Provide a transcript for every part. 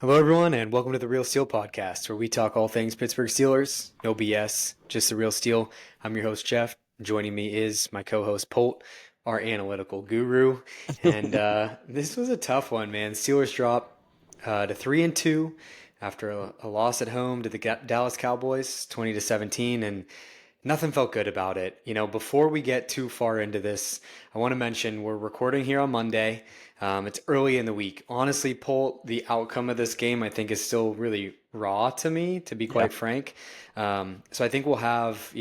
Hello, everyone, and welcome to the Real Steel Podcast, where we talk all things Pittsburgh Steelers. No BS, just the real steel. I'm your host, Jeff. Joining me is my co-host, Polt, our analytical guru. And this was a tough one, man. Steelers drop to 3-2 after a loss at home to the Dallas Cowboys, 20-17, and nothing felt good about it. Before we get too far into this, I want to mention we're recording here on Monday. It's early in the week. Honestly, Paul, the outcome of this game I think is still really raw to me, to be Yeah. quite frank. So I think we'll have,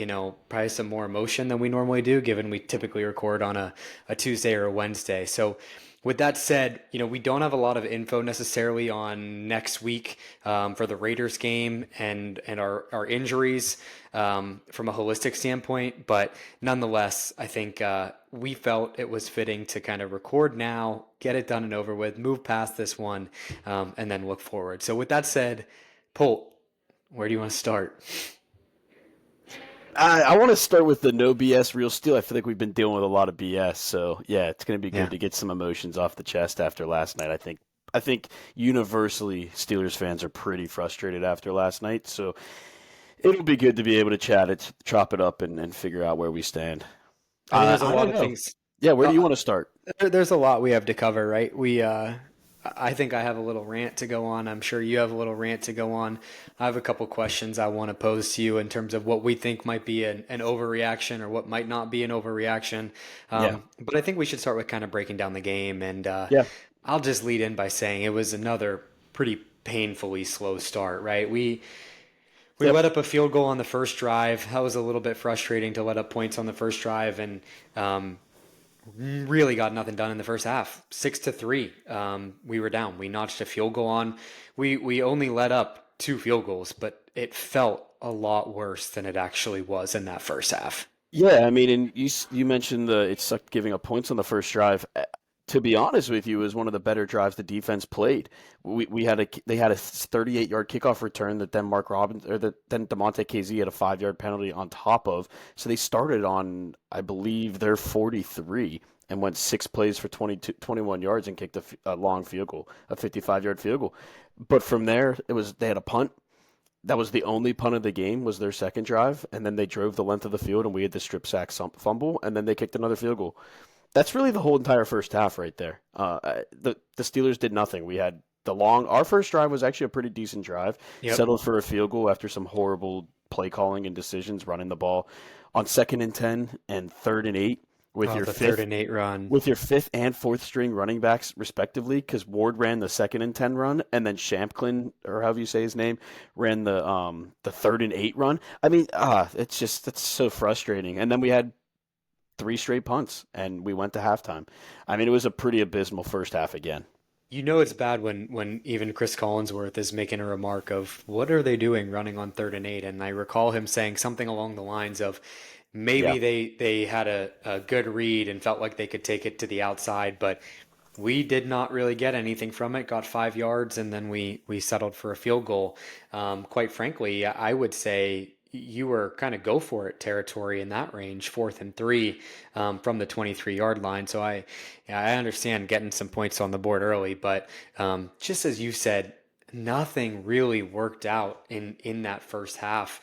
probably some more emotion than we normally do, given we typically record on a Tuesday or a Wednesday. So with that said, we don't have a lot of info necessarily on next week for the Raiders game and our injuries from a holistic standpoint. But nonetheless, I think we felt it was fitting to kind of record now, get it done and over with, move past this one, and then look forward. So with that said, Polt, where do you want to start? I want to start with the no BS real steel. I feel like we've been dealing with a lot of BS, so yeah, it's going to be good Yeah. to get some emotions off the chest after last night. I think universally Steelers fans are pretty frustrated after last night, so it'll be good to be able to chat it, chop it up, and figure out where we stand. I think there's a I lot don't of know. things. Yeah, where do you Uh, want to start? there's a lot we have to cover, right? I think I have a little rant to go on. I'm sure you have a little rant to go on. I have a couple questions I want to pose to you in terms of what we think might be an overreaction or what might not be an overreaction. Yeah, But I think we should start with kind of breaking down the game. And yeah, I'll just lead in by saying it was another pretty painfully slow start, right? We yep. let up a field goal on the first drive. That was a little bit frustrating to let up points on the first drive, and really got nothing done in the first half. 6-3, we were down. We notched a field goal on. We only let up two field goals, but it felt a lot worse than it actually was in that first half. Yeah, I mean, and you mentioned it sucked giving up points on the first drive. To be honest with you, it was one of the better drives the defense played. They had a 38-yard kickoff return that then Mark Robbins or that then Demonte KZ had a 5-yard penalty on top of. So they started on, I believe, their 43 and went 6 plays for 21 yards and kicked a long field goal, a 55-yard field goal. But from there, they had a punt. That was the only punt of the game, was their second drive, and then they drove the length of the field, and we had the strip sack fumble, and then they kicked another field goal. That's really the whole entire first half right there. The Steelers did nothing. We had our first drive was actually a pretty decent drive, Yep. settled for a field goal after some horrible play calling and decisions running the ball on 2nd and 10 and 3rd and 8 with Oh, your the third fifth and eight run. with your fifth and fourth string running backs respectively, because Ward ran the 2nd and 10 run, and then Shampklin, or however you say his name, ran the 3rd and 8 run. I mean, it's so frustrating. And then we had three straight punts, and we went to halftime. I mean, it was a pretty abysmal first half again. It's bad when even Chris Collinsworth is making a remark of what are they doing running on 3rd and 8, and I recall him saying something along the lines of Yeah, maybe they had a good read and felt like they could take it to the outside, but we did not really get anything from it. Got 5 yards, and then we settled for a field goal. Quite frankly, I would say you were kind of go for it territory in that range, 4th and 3 from the 23-yard line. So I understand getting some points on the board early, but just as you said, nothing really worked out in that first half.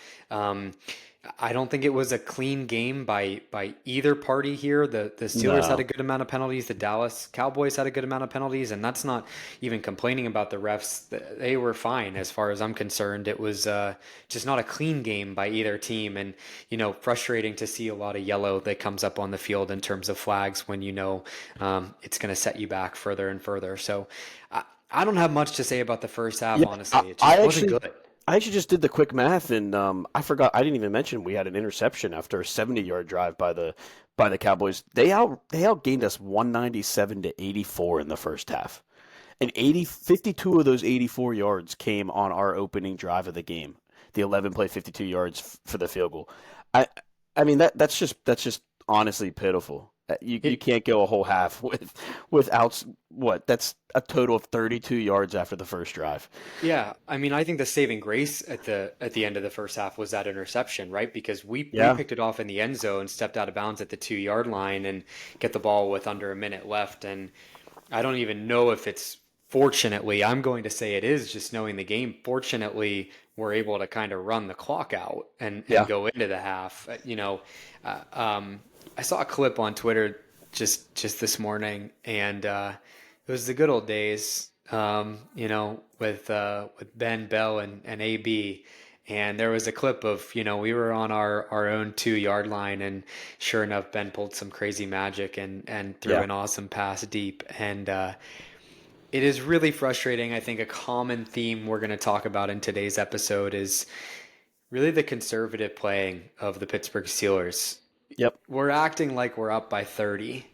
I don't think it was a clean game by either party here. The Steelers had a no, good amount of penalties. The Dallas Cowboys had a good amount of penalties, and that's not even complaining about the refs. They were fine as far as I'm concerned. It was just not a clean game by either team, and frustrating to see a lot of yellow that comes up on the field in terms of flags when it's going to set you back further and further. So I don't have much to say about the first half, yeah, honestly. It just wasn't good. I actually just did the quick math, and I forgot. I didn't even mention we had an interception after a 70-yard drive by the Cowboys. They outgained us 197-84 in the first half, and 52 of those 84 yards came on our opening drive of the game. The 11 play 52 yards for the field goal. I I mean that's just honestly pitiful. You It, can't go a whole half without what? That's a total of 32 yards after the first drive. Yeah, I mean, I think the saving grace at the end of the first half was that interception, right? Because we Yeah, picked it off in the end zone, stepped out of bounds at the 2 yard line, and get the ball with under a minute left. And I don't even know if it's fortunately, I'm going to say it is just knowing the game. Fortunately, we're able to kind of run the clock out and Yeah. go into the half. I saw a clip on Twitter just this morning, and it was the good old days. With Ben Bell and AB. And there was a clip of, we were on our own 2 yard line, and sure enough, Ben pulled some crazy magic and threw Yeah. an awesome pass deep. And it is really frustrating. I think a common theme we're going to talk about in today's episode is really the conservative playing of the Pittsburgh Steelers. Yep. We're acting like we're up by 30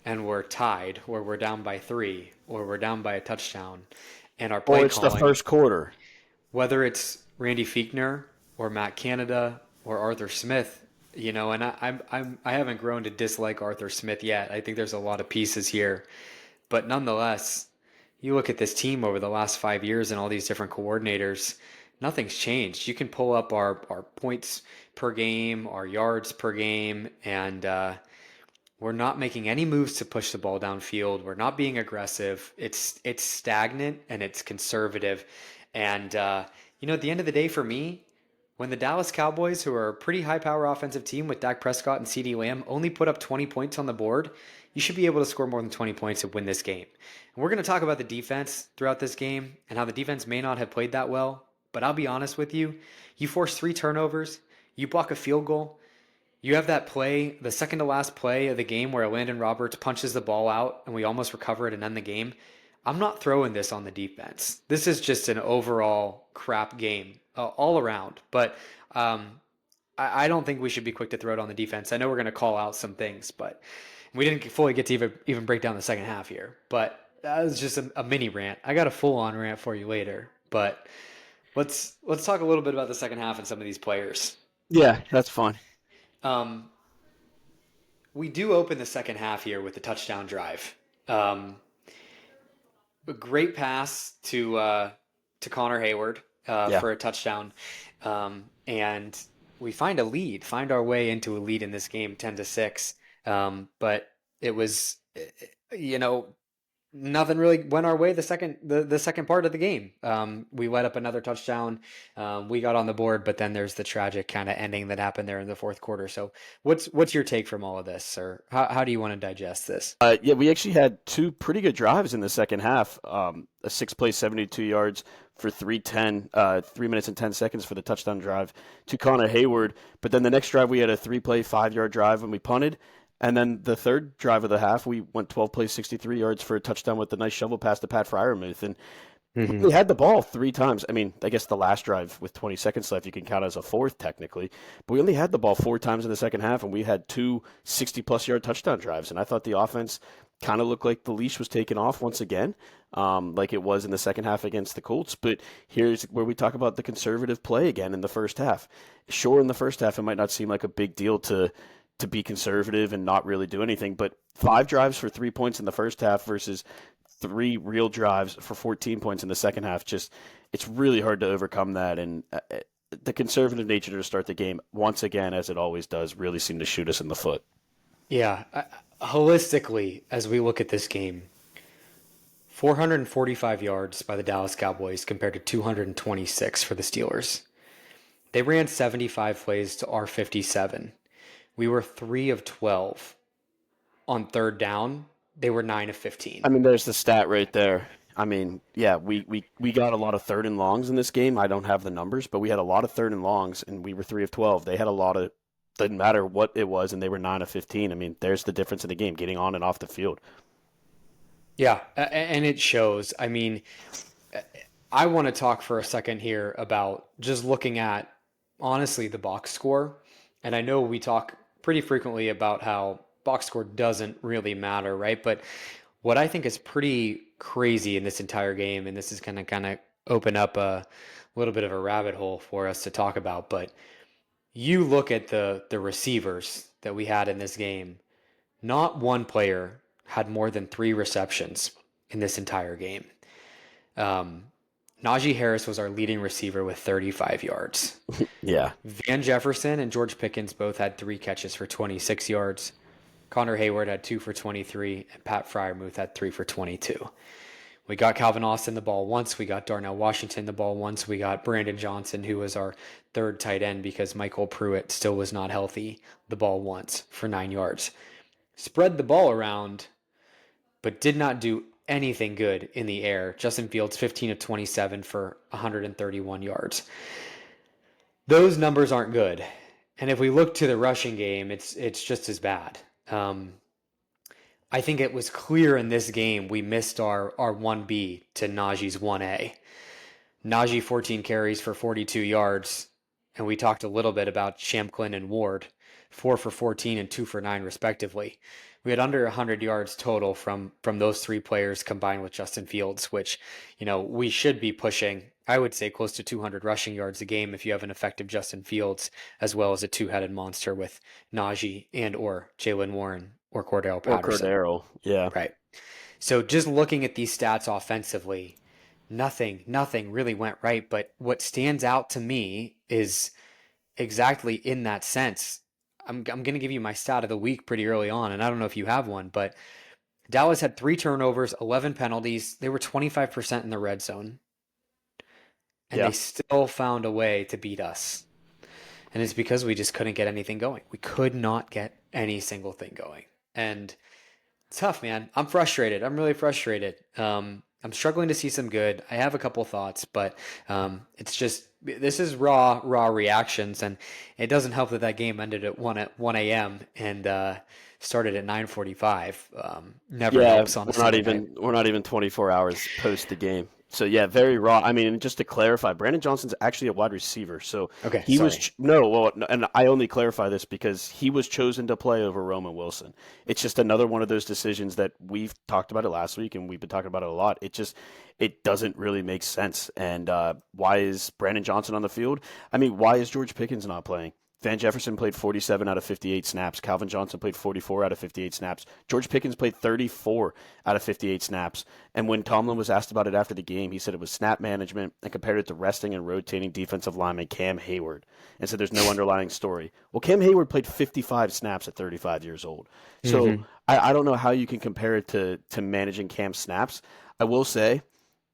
and we're tied, or we're down by 3, or we're down by a touchdown. And our Or play it's the calling, first quarter. whether it's Randy Fiechner or Matt Canada or Arthur Smith, and I haven't grown to dislike Arthur Smith yet. I think there's a lot of pieces here, but nonetheless, you look at this team over the last 5 years and all these different coordinators, nothing's changed. You can pull up our points per game, our yards per game, and we're not making any moves to push the ball downfield. We're not being aggressive. It's stagnant and it's conservative. And at the end of the day, for me, when the Dallas Cowboys, who are a pretty high power offensive team with Dak Prescott and CeeDee Lamb, only put up 20 points on the board, you should be able to score more than 20 points to win this game. And we're going to talk about the defense throughout this game and how the defense may not have played that well. But I'll be honest with you, you force 3 turnovers, you block a field goal, you have that play, the second to last play of the game where Landon Roberts punches the ball out and we almost recover it and end the game. I'm not throwing this on the defense. This is just an overall crap game all around. But I don't think we should be quick to throw it on the defense. I know we're going to call out some things, but we didn't fully get to even break down the second half here. But that was just a mini rant. I got a full on rant for you later. But let's talk a little bit about the second half and some of these players. Yeah, that's fine. Um, we do open the second half here with the touchdown drive. A great pass to Connor Hayward Yeah. for a touchdown, and we find our way into a lead in this game, 10-6. But it was, you know, nothing really went our way the second part of the game. We let up another touchdown. We got on the board, but then there's the tragic kind of ending that happened there in the fourth quarter. So what's your take from all of this, or how do you want to digest this? Yeah, we actually had two pretty good drives in the second half. A six-play, 72 yards for 3:10, 3 minutes and 10 seconds for the touchdown drive to Connor Hayward. But then the next drive, we had a 3-play, 5-yard drive when we punted. And then the third drive of the half, we went 12 plays, 63 yards for a touchdown with a nice shovel pass to Pat Freiermuth. And Hmm. we had the ball 3 times. I mean, I guess the last drive with 20 seconds left, you can count as a fourth technically. But we only had the ball 4 times in the second half, and we had two 60-plus yard touchdown drives. And I thought the offense kind of looked like the leash was taken off once again, like it was in the second half against the Colts. But here's where we talk about the conservative play again in the first half. Sure, in the first half, it might not seem like a big deal to be conservative and not really do anything, but 5 drives for 3 points in the first half versus 3 real drives for 14 points in the second half, it's really hard to overcome that. And the conservative nature to start the game, once again, as it always does, really seemed to shoot us in the foot. Yeah, holistically, as we look at this game, 445 yards by the Dallas Cowboys compared to 226 for the Steelers. They ran 75 plays to our 57. We were 3 of 12 on third down. They were 9 of 15. I mean, there's the stat right there. I mean, yeah, we got a lot of third and longs in this game. I don't have the numbers, but we had a lot of third and longs, and we were 3 of 12. They had a lot of, didn't matter what it was, and they were 9 of 15. I mean, there's the difference in the game, getting on and off the field. Yeah, and it shows. I mean, I want to talk for a second here about just looking at, honestly, the box score. And I know we talk pretty frequently about how box score doesn't really matter, right? But what I think is pretty crazy in this entire game, and this is going to kind of open up a little bit of a rabbit hole for us to talk about, but you look at the receivers that we had in this game, not one player had more than 3 receptions in this entire game. Um, Najee Harris was our leading receiver with 35 yards. Yeah. Van Jefferson and George Pickens both had 3 catches for 26 yards. Connor Hayward had 2 for 23, and Pat Freiermuth had 3 for 22. We got Calvin Austin the ball once. We got Darnell Washington the ball once. We got Brandon Johnson, who was our third tight end because Michael Pruitt still was not healthy, the ball once for 9 yards. Spread the ball around, but did not do anything good in the air. Justin Fields, 15 of 27 for 131 yards. Those numbers aren't good. And if we look to the rushing game, it's just as bad. Um, I think it was clear in this game we missed our 1B to Najee's 1A. Najee 14 carries for 42 yards, and we talked a little bit about Shamklin and Ward, 4 for 14 and 2 for 9 respectively. We had under 100 yards total from those three players combined with Justin Fields, which, we should be pushing, I would say, close to 200 rushing yards a game if you have an effective Justin Fields, as well as a two-headed monster with Najee and or Jalen Warren or Cordell Or Patterson. Cordero. Yeah. Right. So just looking at these stats offensively, nothing really went right. But what stands out to me is exactly in that sense. I'm going to give you my stat of the week pretty early on, and I don't know if you have one, but Dallas had 3 turnovers, 11 penalties. They were 25% in the red zone, and they Yeah. still found a way to beat us. And it's because we just couldn't get anything going. We could not get any single thing going. And it's tough, man. I'm frustrated. I'm really frustrated. I'm struggling to see some good. I have a couple thoughts, but it's just this is raw reactions, and it doesn't help that that game ended at 1 a.m. and started at 9:45. Never Yeah, helps on a we're not Sunday night. even we're not even 24 hours post the game. So yeah, very raw. I mean, just to clarify, Brandon Johnson's actually a wide receiver. So Okay, he was sorry. no, well, and I only clarify this because he was chosen to play over Roman Wilson. It's just another one of those decisions that we've talked about it last week, and we've been talking about it a lot. It doesn't really make sense. And why is Brandon Johnson on the field? I mean, why is George Pickens not playing? Van Jefferson played 47 out of 58 snaps. Calvin Johnson played 44 out of 58 snaps. George Pickens played 34 out of 58 snaps. And when Tomlin was asked about it after the game, he said it was snap management and compared it to resting and rotating defensive lineman Cam Hayward and said there's no underlying story. Well, Cam Hayward played 55 snaps at 35 years old. So Hmm. I don't know how you can compare it to managing Cam snaps. I will say,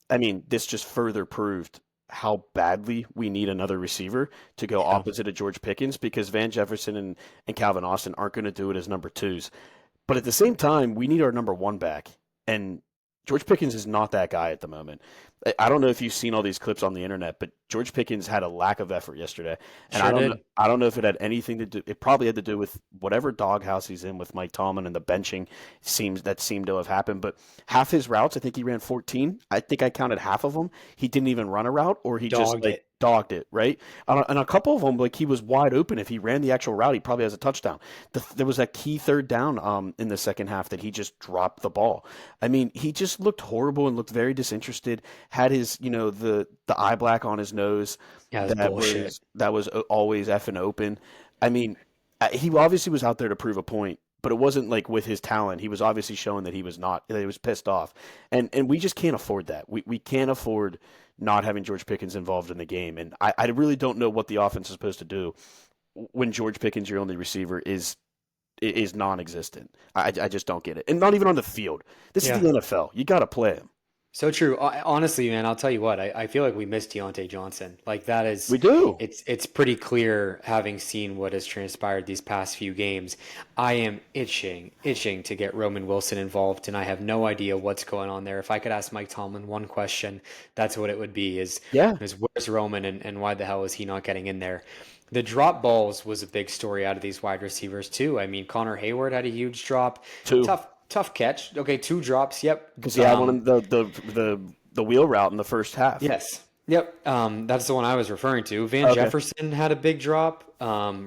I mean, this just further proved how badly we need another receiver to go Yeah. opposite of George Pickens because Van Jefferson and Calvin Austin aren't going to do it as number twos. But at the same time, we need our number one back. And George Pickens is not that guy at the moment. I don't know if you've seen all these clips on the internet, but George Pickens had a lack of effort yesterday. And Sure did. I don't know if it had anything to do it probably had to do with whatever doghouse he's in with Mike Tomlin and the benching seemed to have happened. But half his routes, I think he ran 14. I think I counted half of them. He didn't even run a route or he just Dogged like it. dogged it, right? And a couple of them, like he was wide open. If he ran the actual route, he probably has a touchdown. There was that key third down in the second half that he just dropped the ball. I mean, he just looked horrible and looked very disinterested. Had his, the eye black on his nose Yeah, it's bullshit. that was always effing open. I mean, he obviously was out there to prove a point, but it wasn't like with his talent. He was obviously showing that he was not, that he was pissed off. And we just can't afford that. We can't afford not having George Pickens involved in the game. And I really don't know what the offense is supposed to do when George Pickens, your only receiver, is non-existent. I just don't get it. And not even on the field. This is Yeah. the NFL. You got to play him. So true. Honestly, man, I'll tell you what, I feel like we missed Deontay Johnson. Like that is, We do. it's pretty clear having seen what has transpired these past few games. I am itching to get Roman Wilson involved, and I have no idea what's going on there. If I could ask Mike Tomlin one question, that's what it would be: Yeah. is where's Roman and why the hell is he not getting in there? The drop balls was a big story out of these wide receivers too. I mean, Connor Hayward had a huge drop. Two. Tough catch. Okay, 2 drops. Yep. Because he had one in the wheel route in the first half. Yes. Yep. That's the one I was referring to. Van Okay. Jefferson had a big drop.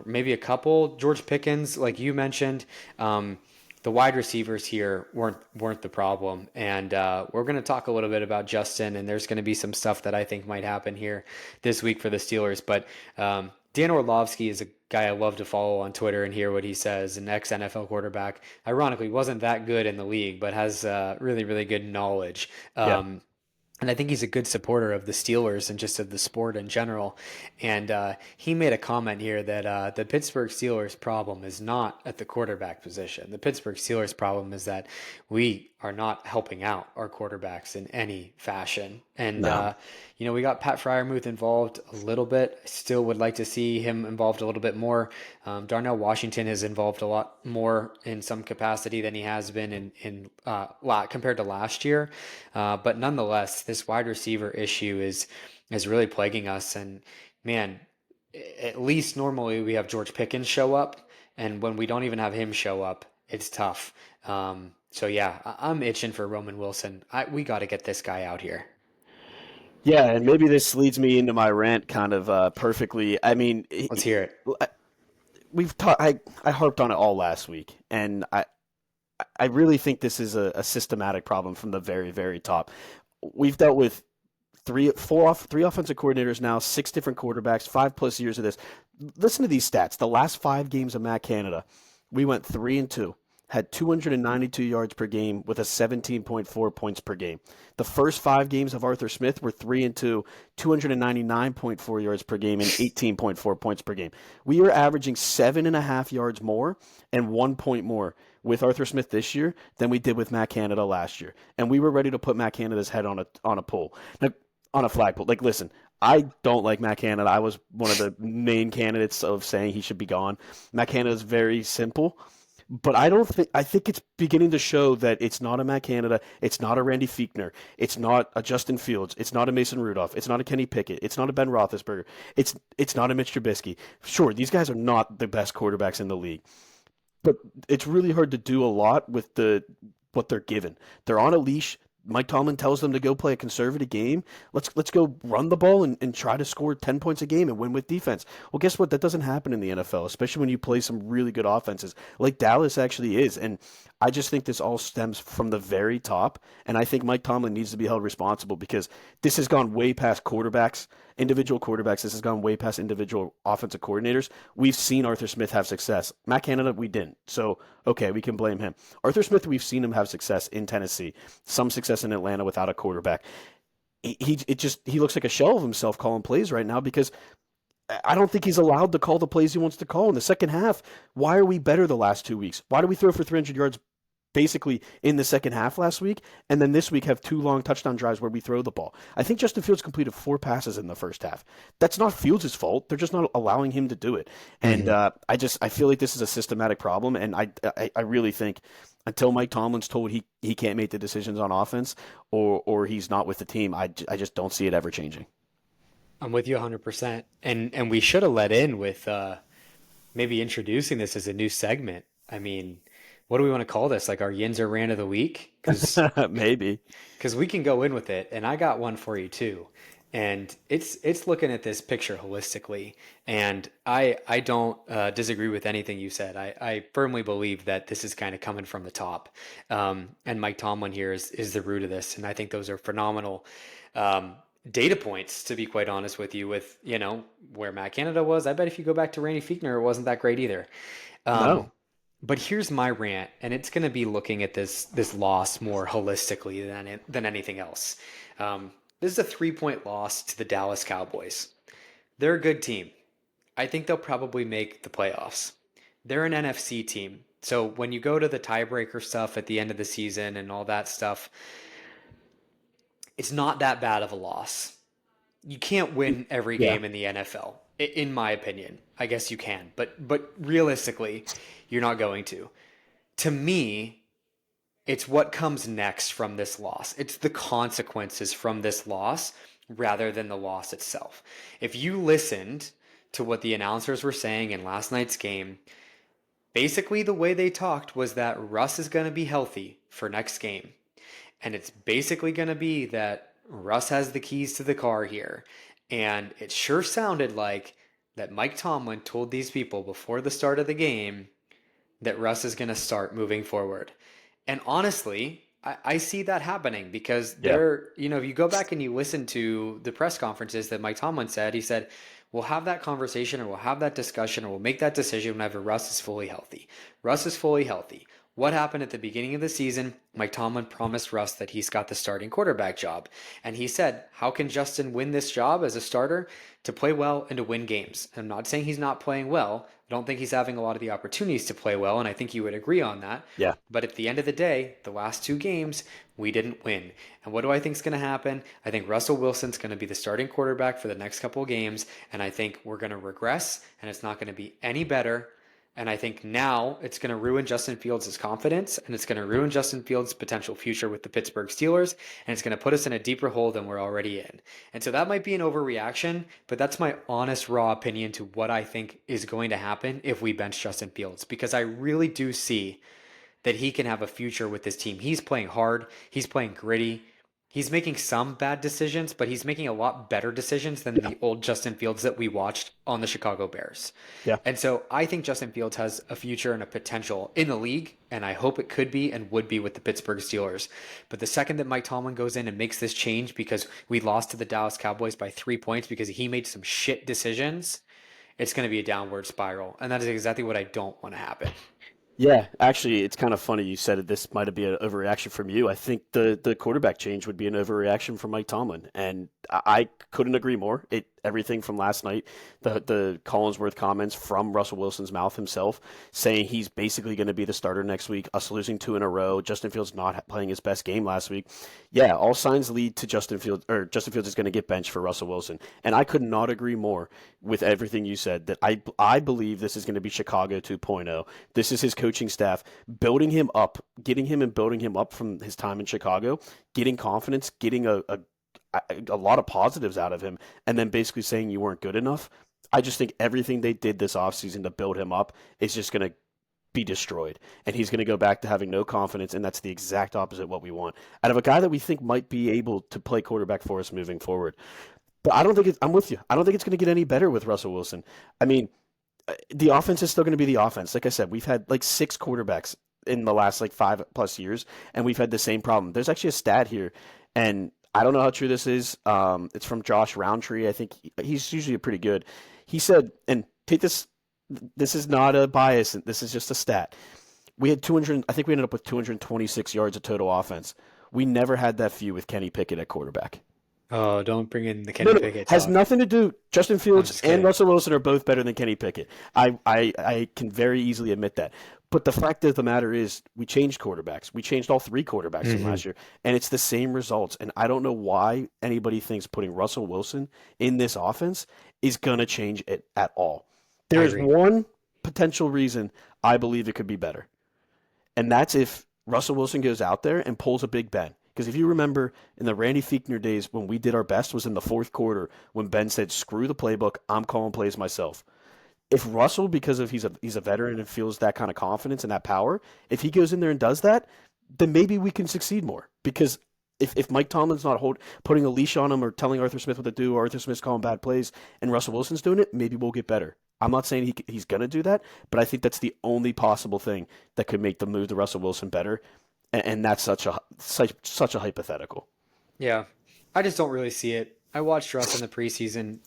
Maybe a couple. George Pickens, like you mentioned. The wide receivers here weren't the problem, and we're going to talk a little bit about Justin, and there's going to be some stuff that I think might happen here this week for the Steelers. But Dan Orlovsky is a guy I love to follow on Twitter and hear what he says. An ex NFL quarterback, ironically, wasn't that good in the league, but has really good knowledge. Yeah. and I think he's a good supporter of the Steelers and just of the sport in general. And he made a comment here that the Pittsburgh Steelers' problem is not at the quarterback position. The Pittsburgh Steelers' problem is that we are not helping out our quarterbacks in any fashion. And No. we got Pat Fryermuth involved a little bit. I still would like to see him involved a little bit more. Darnell Washington is involved a lot more in some capacity than he has been compared to last year. But nonetheless, this wide receiver issue is really plaguing us. And man, at least normally we have George Pickens show up, and when we don't even have him show up, it's tough. So yeah, I'm itching for Roman Wilson. We got to get this guy out here. Yeah, and maybe this leads me into my rant kind of perfectly. I mean, Let's hear it. we've talked. I harped on it all last week, and I really think this is a systematic problem from the very, very top. We've dealt with three offensive coordinators now, six different quarterbacks, 5+ years of this. Listen to these stats. The last 5 games of Matt Canada, we went 3-2, had 292 yards per game with a 17.4 points per game. The first 5 games of Arthur Smith were 3-2, 299.4 yards per game and 18.4 points per game. We are averaging 7.5 yards more and 1 point more with Arthur Smith this year than we did with Matt Canada last year. And we were ready to put Matt Canada's head on a pole. Now, on a flagpole. Like, listen, I don't like Matt Canada. I was one of the main candidates of saying he should be gone. Matt Canada is very simple, but I think it's beginning to show that it's not a Matt Canada, it's not a Randy Fichtner, it's not a Justin Fields, it's not a Mason Rudolph, it's not a Kenny Pickett, it's not a Ben Roethlisberger, it's not a Mitch Trubisky. Sure, these guys are not the best quarterbacks in the league, but it's really hard to do a lot with what they're given. They're on a leash. Mike Tomlin tells them to go play a conservative game. Let's go run the ball and try to score 10 points a game and win with defense. Well, guess what? That doesn't happen in the NFL, especially when you play some really good offenses like Dallas actually is. And I just think this all stems from the very top. And I think Mike Tomlin needs to be held responsible because this has gone way past quarterbacks, individual quarterbacks. This has gone way past individual offensive coordinators. We've seen Arthur Smith have success. Matt Canada, we didn't. So, okay, we can blame him. Arthur Smith, we've seen him have success in Tennessee, some success in Atlanta without a quarterback. He looks like a shell of himself calling plays right now because I don't think he's allowed to call the plays he wants to call in the second half. Why are we better the last 2 weeks? Why do we throw for 300 yards basically in the second half last week, and then this week have 2 long touchdown drives where we throw the ball? I think Justin Fields completed 4 passes in the first half. That's not Fields' fault. They're just not allowing him to do it. And Mm-hmm. I feel like this is a systematic problem, and I really think until Mike Tomlin's told he can't make the decisions on offense or he's not with the team, I just don't see it ever changing. I'm with you 100%. And we should have let in with maybe introducing this as a new segment. I mean, what do we want to call this? Like our Yinzer rant of the week? Maybe. Because we can go in with it, and I got one for you too. And it's looking at this picture holistically, and I don't disagree with anything you said. I firmly believe that this is kind of coming from the top, and Mike Tomlin here is the root of this, and I think those are phenomenal data points. To be quite honest with you, with where Matt Canada was, I bet if you go back to Randy Fichtner, it wasn't that great either. Um, No. but here's my rant, and it's going to be looking at this loss more holistically than anything else. This is a 3-point loss to the Dallas Cowboys. They're a good team. I think they'll probably make the playoffs. They're an NFC team. So when you go to the tiebreaker stuff at the end of the season and all that stuff, it's not that bad of a loss. You can't win every Yeah. game in the NFL, in my opinion. I guess you can, but realistically, you're not going to. To me, it's what comes next from this loss. It's the consequences from this loss rather than the loss itself. If you listened to what the announcers were saying in last night's game, basically the way they talked was that Russ is going to be healthy for next game. And it's basically going to be that Russ has the keys to the car here. And it sure sounded like that Mike Tomlin told these people before the start of the game that Russ is going to start moving forward. And honestly, I see that happening because Yeah. if you go back and you listen to the press conferences that Mike Tomlin said, he said, we'll have that conversation or we'll have that discussion or we'll make that decision whenever Russ is fully healthy. Russ is fully healthy. What happened at the beginning of the season? Mike Tomlin promised Russ that he's got the starting quarterback job. And he said, how can Justin win this job as a starter? To play well and to win games. I'm not saying he's not playing well. I don't think he's having a lot of the opportunities to play well, and I think you would agree on that. Yeah. But at the end of the day, the last two games, we didn't win. And what do I think is going to happen? I think Russell Wilson's going to be the starting quarterback for the next couple of games, and I think we're going to regress, and it's not going to be any better. And I think now it's going to ruin Justin Fields' confidence, and it's going to ruin Justin Fields' potential future with the Pittsburgh Steelers, and it's going to put us in a deeper hole than we're already in. And so that might be an overreaction, but that's my honest, raw opinion to what I think is going to happen if we bench Justin Fields, because I really do see that he can have a future with this team. He's playing hard, he's playing gritty. He's making some bad decisions, but he's making a lot better decisions than Yeah. the old Justin Fields that we watched on the Chicago Bears. Yeah. And so I think Justin Fields has a future and a potential in the league, and I hope it could be and would be with the Pittsburgh Steelers. But the second that Mike Tomlin goes in and makes this change because we lost to the Dallas Cowboys by 3 points because he made some shit decisions, it's going to be a downward spiral. And that is exactly what I don't want to happen. Yeah, actually, it's kind of funny you said it. This might be an overreaction from you. I think the quarterback change would be an overreaction from Mike Tomlin, and I couldn't agree more. It everything from last night, the Collinsworth comments from Russell Wilson's mouth himself, saying he's basically going to be the starter next week. Us losing two in a row, Justin Fields not playing his best game last week. Yeah, all signs lead to Justin Fields, or Justin Fields is going to get benched for Russell Wilson, and I could not agree more with everything you said. That I believe this is going to be Chicago 2.0. This is his coaching staff building him up, getting him and building him up from his time in Chicago, getting confidence, getting a lot of positives out of him, and then basically saying you weren't good enough. I just think everything they did this offseason to build him up is just going to be destroyed. And he's going to go back to having no confidence, and that's the exact opposite of what we want. Out of a guy that we think might be able to play quarterback for us moving forward. But I don't think I'm with you. I don't think it's going to get any better with Russell Wilson. I mean, the offense is still going to be the offense. Like I said, we've had like six quarterbacks in the last like 5+ years, and we've had the same problem. There's actually a stat here, and I don't know how true this is. It's from Josh Roundtree. I think he's usually pretty good. He said, and take this. This is not a bias. This is just a stat. We had 200. I think we ended up with 226 yards of total offense. We never had that few with Kenny Pickett at quarterback. Oh, don't bring in the No, Kenny no, Pickett has talk. nothing to do. Justin I'm Fields just and kidding. Russell Wilson are both better than Kenny Pickett. I can very easily admit that. But the fact of the matter is, we changed quarterbacks. We changed all three quarterbacks from Hmm. last year, and it's the same results. And I don't know why anybody thinks putting Russell Wilson in this offense is going to change it at all. I There is agree. one potential reason I believe it could be better, and that's if Russell Wilson goes out there and pulls a Big Ben. Because if you remember in the Randy Fichtner days when we did our best was in the fourth quarter when Ben said, "Screw the playbook, I'm calling plays myself." If Russell, because of he's a veteran and feels that kind of confidence and that power, if he goes in there and does that, then maybe we can succeed more. Because if Mike Tomlin's not putting a leash on him or telling Arthur Smith what to do, or Arthur Smith's calling bad plays, and Russell Wilson's doing it, maybe we'll get better. I'm not saying he's going to do that, but I think that's the only possible thing that could make the move to Russell Wilson better, and that's such a hypothetical. Yeah. I just don't really see it. I watched Russ in the preseason,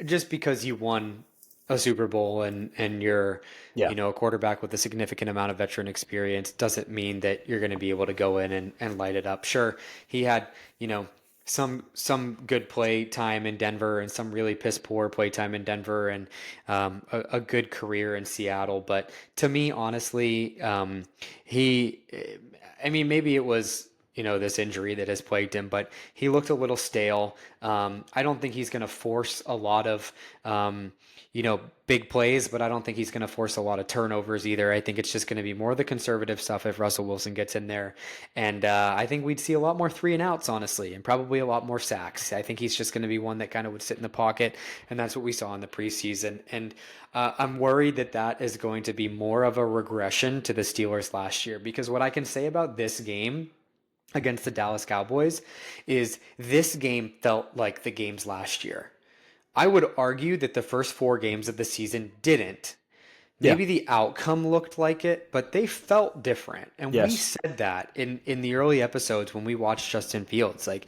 just because you won a Super Bowl and you're, Yeah, a quarterback with a significant amount of veteran experience doesn't mean that you're going to be able to go in and light it up. Sure, he had, some good play time in Denver and some really piss poor play time in Denver and a good career in Seattle. But to me, honestly, he, I mean, maybe it was this injury that has plagued him, but he looked a little stale. I don't think he's going to force a lot of, big plays, but I don't think he's going to force a lot of turnovers either. I think it's just going to be more of the conservative stuff if Russell Wilson gets in there. And I think we'd see a lot more 3-and-outs, honestly, and probably a lot more sacks. I think he's just going to be one that kind of would sit in the pocket, and that's what we saw in the preseason. And I'm worried that that is going to be more of a regression to the Steelers last year, because what I can say about this game against the Dallas Cowboys is this game felt like the games last year. I would argue that the first four games of the season didn't. yeah, Maybe the outcome looked like it, but they felt different. And we yes, said that in the early episodes when we watched Justin Fields. Like,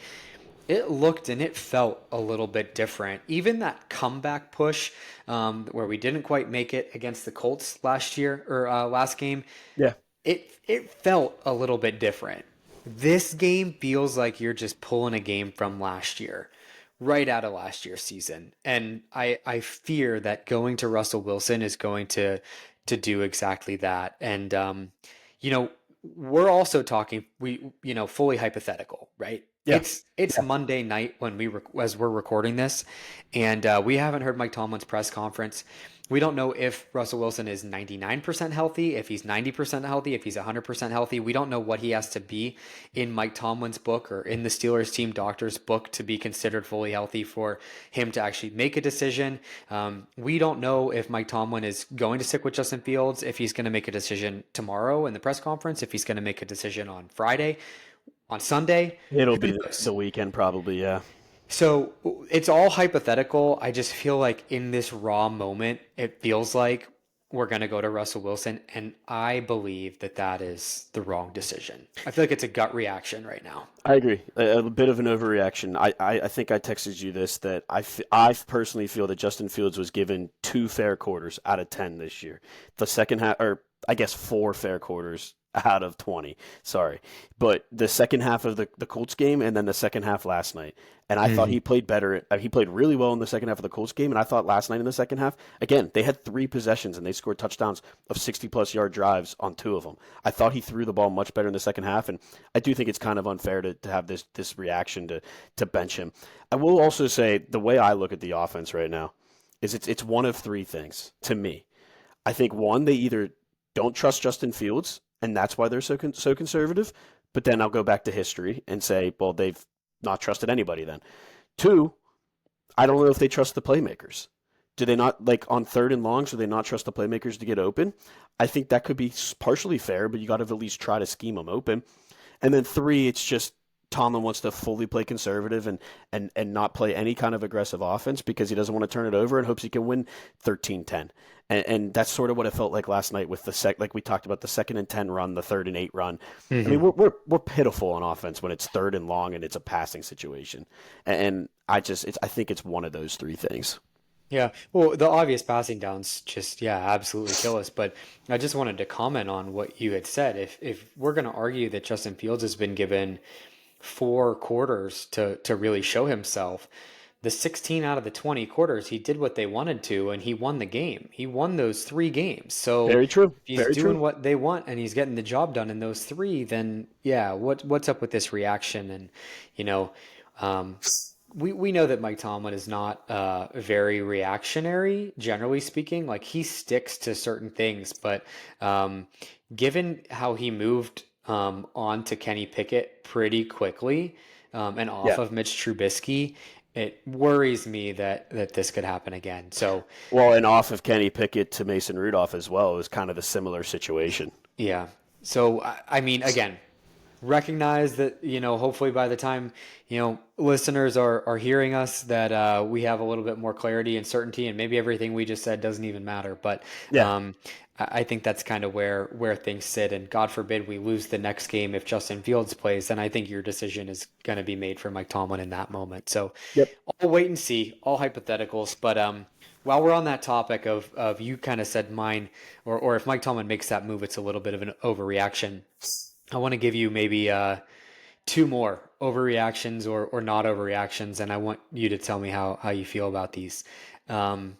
It looked and it felt a little bit different. Even that comeback push, where we didn't quite make it against the Colts last year or last game, Yeah. it felt a little bit different. This game feels like you're just pulling a game from last year, right out of last year's season. And I fear that going to Russell Wilson is going to do exactly that. And you know, we're also talking fully hypothetical, right? Yeah. It's Yeah. Monday night when as we're recording this, and we haven't heard Mike Tomlin's press conference. We don't know if Russell Wilson is 99% healthy, if he's 90% healthy, if he's 100% healthy. We don't know what he has to be in Mike Tomlin's book or in the Steelers team doctor's book to be considered fully healthy for him to actually make a decision. We don't know if Mike Tomlin is going to stick with Justin Fields, if he's going to make a decision tomorrow in the press conference, if he's going to make a decision on Friday, on Sunday. It'll Who be the knows? weekend probably, yeah. So it's all hypothetical. I just feel like in this raw moment, it feels like we're going to go to Russell Wilson. And I believe that that is the wrong decision. I feel like it's a gut reaction right now. I agree. A bit of an overreaction. I think I texted you this that I personally feel that Justin Fields was given 2 fair quarters out of 10 this year. The second half, or I guess 4 fair quarters out of 20. Sorry. But the second half of the Colts game and then the second half last night. And I thought Mhm. he played better. He played really well in the second half of the Colts game. And I thought last night in the second half, again, they had 3 possessions and they scored touchdowns of 60-plus yard drives on 2 of them. I thought he threw the ball much better in the second half. And I do think it's kind of unfair to have this reaction to bench him. I will also say the way I look at the offense right now is it's one of 3 things to me. I think one, they either don't trust Justin Fields, and that's why they're so conservative. But then I'll go back to history and say, well, they've not trusted anybody then. 2, I don't know if they trust the playmakers. Do they not, like on third and longs, do they not trust the playmakers to get open? I think that could be partially fair, but you got to at least try to scheme them open. And then 3, it's just Tomlin wants to fully play conservative and not play any kind of aggressive offense because he doesn't want to turn it over and hopes he can win 13-10. And that's sort of what it felt like last night with like we talked about the 2nd and 10 run, the 3rd and 8 run. I mean, Mhm. we're pitiful on offense when it's third and long and it's a passing situation. And I think it's one of those 3 things. Yeah. Well, the obvious passing downs just, yeah, absolutely kill us. But I just wanted to comment on what you had said. If we're going to argue that Justin Fields has been given 4 quarters to really show himself, the 16 out of the 20 quarters, he did what they wanted to, and he won the game. He won those 3 games. So Very true. if he's Very doing true. what they want and he's getting the job done in those three, then yeah, what's up with this reaction? And you know, um, we know that Mike Tomlin is not very reactionary, generally speaking. Like he sticks to certain things, but um, given how he moved on to Kenny Pickett pretty quickly and off Yeah. of Mitch Trubisky, it worries me that this could happen again. So Well, and off of Kenny Pickett to Mason Rudolph as well, it was kind of a similar situation. yeah, so I mean, again, recognize that hopefully by the time listeners are hearing us that we have a little bit more clarity and certainty, and maybe everything we just said doesn't even matter. But Yeah. I think that's kind of where things sit. And God forbid we lose the next game if Justin Fields plays, then I think your decision is going to be made for Mike Tomlin in that moment. So Yep. I'll wait and see. All hypotheticals, but while we're on that topic of you kind of said mine, or if Mike Tomlin makes that move, it's a little bit of an overreaction. I want to give you maybe 2 more overreactions or not overreactions, and I want you to tell me how you feel about these. Um,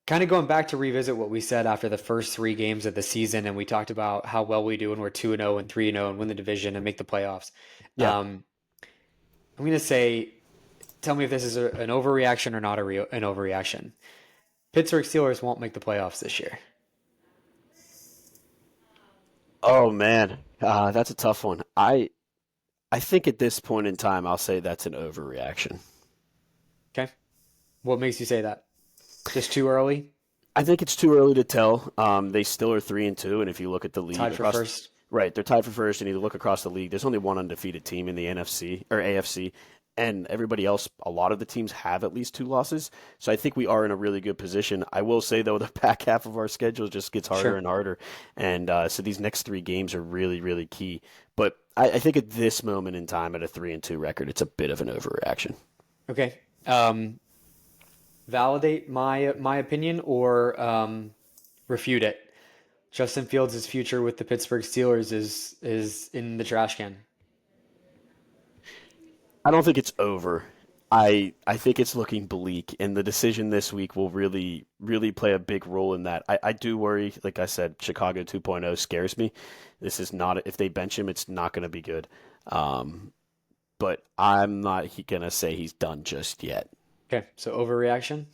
Kind of going back to revisit what we said after the first 3 games of the season, and we talked about how well we do when we're 2-0 and 3-0 and win the division and make the playoffs. Yeah. Um, I'm going to say, tell me if this is an overreaction or not an overreaction. Pittsburgh Steelers won't make the playoffs this year. Oh man, that's a tough one. I think at this point in time, I'll say that's an overreaction. Okay, what makes you say that? Just too early? I think it's too early to tell. They still are 3-2, and if you look at the league Tied for across, first? right, they're tied for first, and you look across the league. There's only one undefeated team in the NFC or AFC, and everybody else, a lot of the teams have at least two losses. So I think we are in a really good position. I will say, though, the back half of our schedule just gets harder Sure. and harder. And so these next three games are really, really key. But I think at this moment in time, at a 3-2 record, it's a bit of an overreaction. Okay. Validate my opinion or refute it. Justin Fields' future with the Pittsburgh Steelers is in the trash can. I don't think it's over. I think it's looking bleak, and the decision this week will really really play a big role in that. I do worry, like I said, Chicago 2.0 scares me. This is not if they bench him, it's not going to be good. Um, but I'm not gonna say he's done just yet. Okay, so overreaction.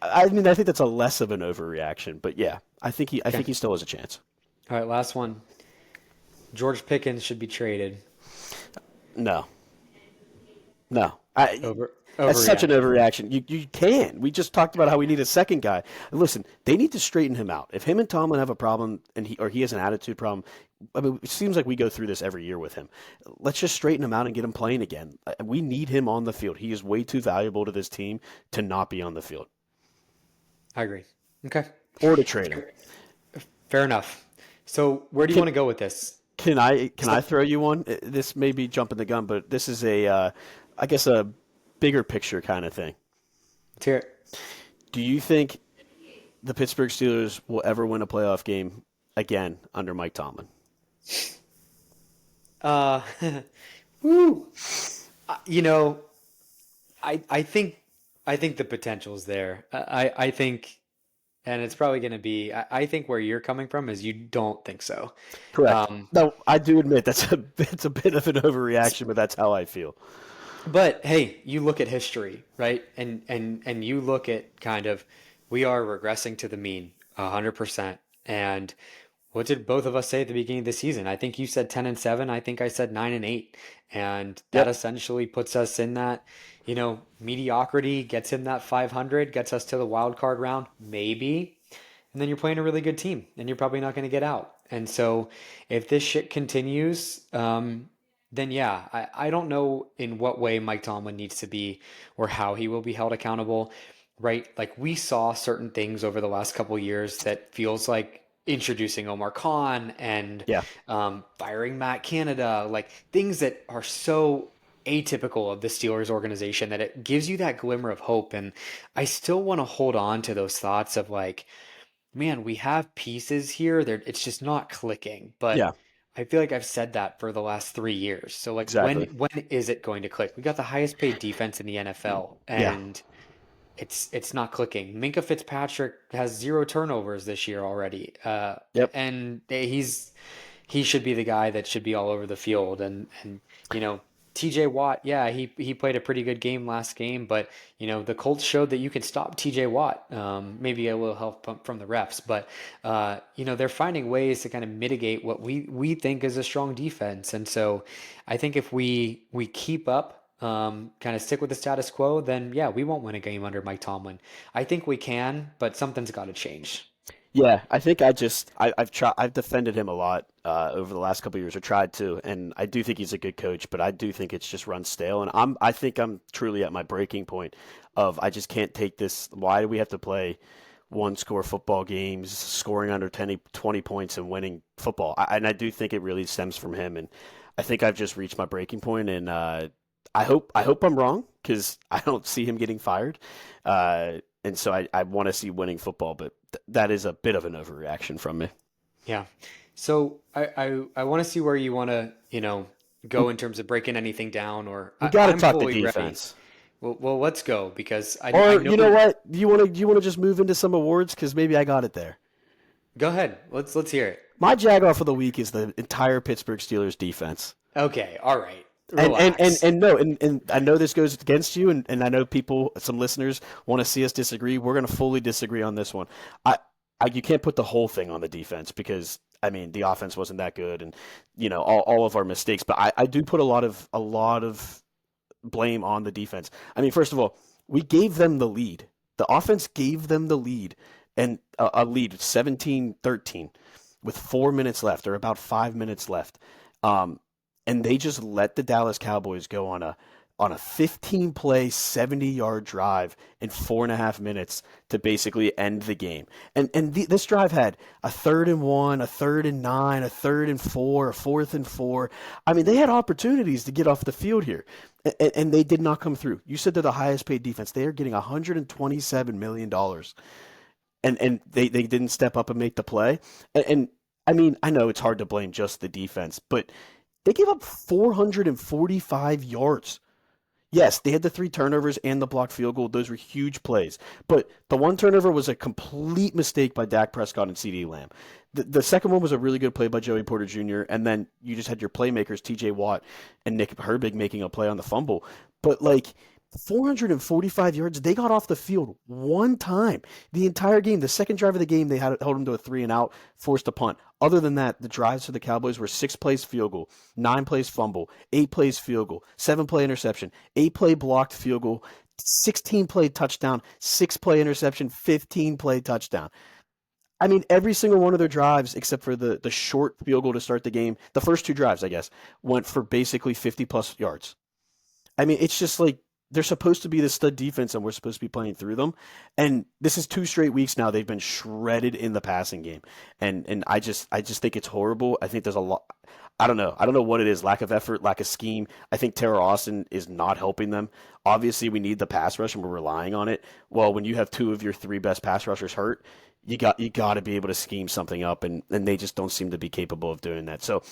I mean, I think that's a less of an overreaction, but yeah, I Okay. think he still has a chance. All right, last one. George Pickens should be traded. No, no. That's such an Overreaction. overreaction. You can. We just talked about how we need a second guy. Listen, they need to straighten him out. If him and Tomlin have a problem and he has an attitude problem, I mean, it seems like we go through this every year with him. Let's just straighten him out and get him playing again. We need him on the field. He is way too valuable to this team to not be on the field I agree. Okay. or to trade him. Fair enough. So where do you Can want to go with this? can I throw you one? This may be jumping the gun, but this is I guess a bigger picture kind of thing. Let's hear it. Do you think the Pittsburgh Steelers will ever win a playoff game again under Mike Tomlin? Uh, woo. You know, I think the potential's there. I think, and it's probably going to be. I think where you're coming from is you don't think so. Correct. Um, No, I do admit it's a bit of an overreaction, but that's how I feel. but hey, you look at history, right? And you look at kind of we are regressing to the mean 100%. And what did both of us say at the beginning of the season? I think you said 10-7. I think I said 9-8. And that Yep. essentially puts us in that, mediocrity gets in that 500, gets us to the wild card round, maybe. And then you're playing a really good team and you're probably not going to get out. And so if this shit continues, then yeah, I don't know in what way Mike Tomlin needs to be or how he will be held accountable, right? Like we saw certain things over the last couple of years that feels like introducing Omar Khan and Yeah. firing Matt Canada, like things that are so atypical of the Steelers organization that it gives you that glimmer of hope. And I still want to hold on to those thoughts of like, man, we have pieces here. It's just not clicking. But Yeah. I feel like I've said that for the last 3 years. So like Exactly. when is it going to click? We got the highest paid defense in the NFL Yeah. and it's not clicking. Minka Fitzpatrick has zero turnovers this year already. Yep. And he should be the guy that should be all over the field. And TJ Watt, yeah, he played a pretty good game last game, but the Colts showed that you can stop TJ Watt. Maybe a little help from the refs, but they're finding ways to kind of mitigate what we think is a strong defense. And so I think if we keep up. Kind of stick with the status quo, then yeah, we won't win a game under Mike Tomlin. I think we can, but something's got to change. Yeah, I think I've defended him a lot over the last couple of years, or tried to, and I do think he's a good coach, but I do think it's just run stale, and I think I'm truly at my breaking point of I just can't take this. Why do we have to play one score football games, scoring under 20 points and winning football? And I do think it really stems from him, and I think I've just reached my breaking point, and I hope I'm wrong because I don't see him getting fired. And so I want to see winning football, but that is a bit of an overreaction from me. Yeah. So I want to see where you want to, We, go in terms of breaking anything down, or we got to I'm talk the fully ready. defense. Well, let's go because I Or know. you know what? Do you want to just move into some awards because maybe I got it there. Go ahead. Let's hear it. My Jagoff of the week is the entire Pittsburgh Steelers defense. Okay. All right. And Relax. no, and I know this goes against you, and I know people, some listeners want to see us disagree. We're going to fully disagree on this one. You can't put the whole thing on the defense because I mean the offense wasn't that good, and all of our mistakes. But I do put a lot of blame on the defense. I mean, first of all, we gave them the lead. The offense gave them the lead, and a lead 17-13 with 4 minutes left, or about 5 minutes left. Um, and they just let the Dallas Cowboys go on on a 15 play, 70-yard drive in 4.5 minutes to basically end the game. This drive had a 3rd and 1, a 3rd and 9, a 3rd and 4, a 4th and 4. I mean, they had opportunities to get off the field here, and they did not come through. You said they're the highest paid defense. They are getting $127 million, and they didn't step up and make the play. And I mean, I know it's hard to blame just the defense, but they gave up 445 yards. Yes, they had the 3 turnovers and the blocked field goal. Those were huge plays. But the one turnover was a complete mistake by Dak Prescott and CeeDee Lamb. The second one was a really good play by Joey Porter Jr., and then you just had your playmakers, TJ Watt and Nick Herbig, making a play on the fumble. But, like, 445 yards, they got off the field one time the entire game. The second drive of the game, they held them to a 3-and-out, forced a punt. Other than that, the drives for the Cowboys were 6 plays field goal, 9 plays fumble, 8 plays field goal, 7 play interception, 8 play blocked field goal, 16 play touchdown, 6 play interception, 15 play touchdown. I mean, every single one of their drives, except for the short field goal to start the game, the first 2 drives, I guess, went for basically 50-plus yards. I mean, it's just like they're supposed to be the stud defense, and we're supposed to be playing through them. And this is 2 straight weeks now. They've been shredded in the passing game, and I just think it's horrible. I think there's a lot. I don't know. I don't know what it is. Lack of effort, lack of scheme. I think Tara Austin is not helping them. Obviously, we need the pass rush, and we're relying on it. Well, when you have 2 of your 3 best pass rushers hurt, you got to be able to scheme something up, and they just don't seem to be capable of doing that. So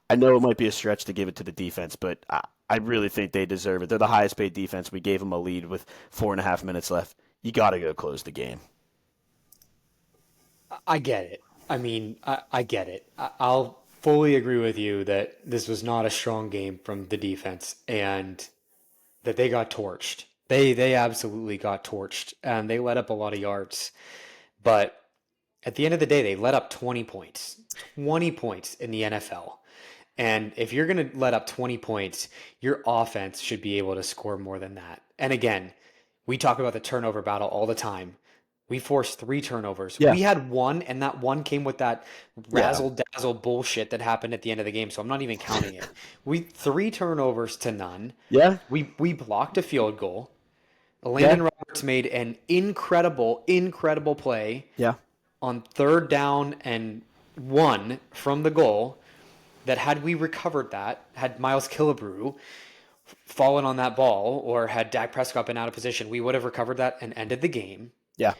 I know it might be a stretch to give it to the defense, but I really think they deserve it. They're the highest paid defense. We gave them a lead with 4.5 minutes left. You got to go close the game. I get it. I mean, I get it. I'll fully agree with you that this was not a strong game from the defense and that they got torched. They absolutely got torched, and they let up a lot of yards. But at the end of the day, they let up 20 points. 20 points in the NFL. And if you're going to let up 20 points, your offense should be able to score more than that. And again, we talk about the turnover battle all the time. We forced 3 turnovers. Yeah. We had 1, and that 1 came with that Yeah. razzle-dazzle bullshit that happened at the end of the game, so I'm not even counting it. 3 turnovers to none. Yeah. We blocked a field goal. Yeah. Landon Roberts made an incredible, incredible play Yeah. on 3rd down and 1 from the goal that had we recovered that, had Miles Killebrew fallen on that ball or had Dak Prescott been out of position, we would have recovered that and ended the game. Yeah.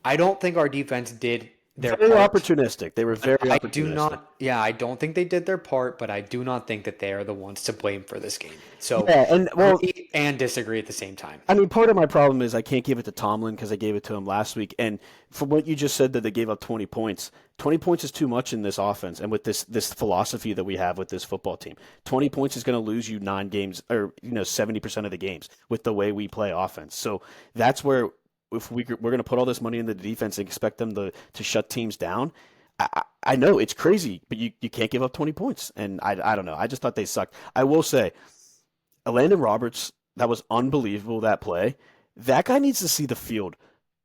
I don't think our defense did their Very part. opportunistic. They were very I opportunistic. do not, yeah, I don't think they did their part, but I do not think that they are the ones to blame for this game. So, Yeah, and well, agree and disagree at the same time. I mean, part of my problem is I can't give it to Tomlin because I gave it to him last week. And from what you just said, that they gave up 20 points. 20 points is too much in this offense, and with this philosophy that we have with this football team, 20 points is going to lose you 9 games, or 70% of the games with the way we play offense. So that's where if we're going to put all this money into the defense and expect them to shut teams down. I know it's crazy, but you can't give up 20 points. And I don't know. I just thought they sucked. I will say, Landon Roberts, that was unbelievable, that play. That guy needs to see the field